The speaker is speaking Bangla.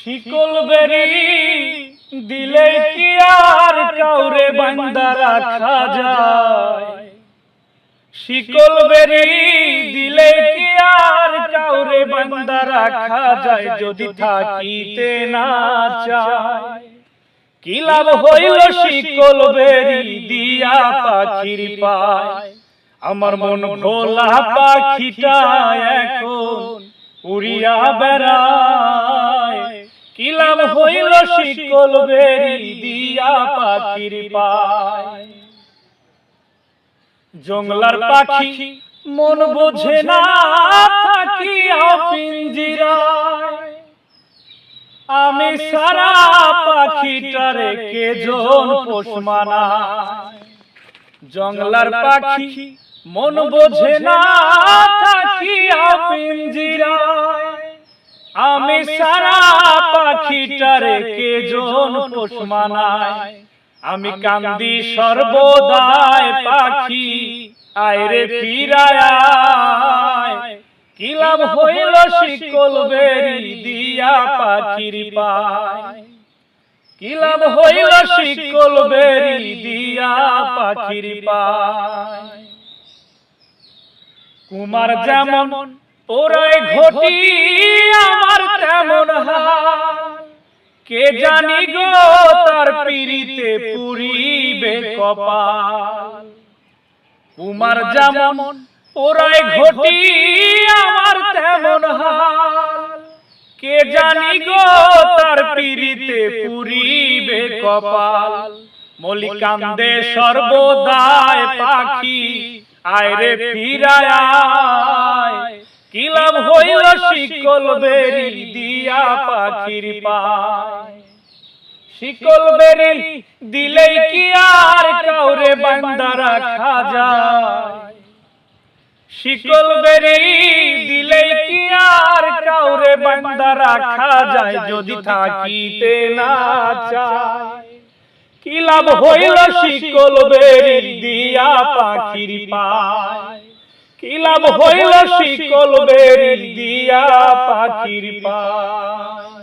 শিকল বেরি দিলে কি আর কাউরে বান্দা রাখা যায়? শিকল বেরি দিলে কি আর কাউরে বান্দা রাখা যায়? যদি থাকিতে না চায় কি লাভ হইল শিকল বেরি দিয়া পাখির পায়? আমার মন ভোলা পাখিটা এখন উড়িয়া বেড়ায়, কি লাভ হইল শিকল বেরি দিয়া পাখির পায়? জংলার পাখি মন বোঝে না থাকিয়া পিঞ্জিরায়, আমি সারা পাখিটারে কে জন পোষ মানায়? জংলার পাখি মন বোঝে না থাকিয়া পিঞ্জিরায়, আমি সারা পাখিটারে কে জন পোষ মানায়? আমি কান্দি সর্বদাই পাখি আয়রে ফিরায়, কি লাভ হইল শিকল বেরি দিয়া পাখির পায়? কি লাভ হইল শিকল বেরি দিয়া পাখির পায়? কুমার যেমন ওরাই ঘটি আমার তেমন হাল, কে জানি গো তার পিরিতে পুরিবে কপাল। কুমার যেমন ওরাই ঘটি আমার তেমন হাল, কে জানি গো তার পিরিতে পুরিবে কপাল। মলি কান্দে সর্বদাই পাখি আয়রে ফিরায়, কি লাভ হইল শিকল বেরি দিয়া পাখির পায়? শিকল বেরি দিলেই কি আর কাউরে বান্দা রাখা যায়? শিকল বেরি দিলেই কি আর কাউরে বান্দা রাখা যায়? যদি থাকিতে না চায় কি লাভ হইল শিকল বেরি দিয়া পাখির পায়? কি লাভ হইল শিকল বেরি দিয়া পাখির পায়?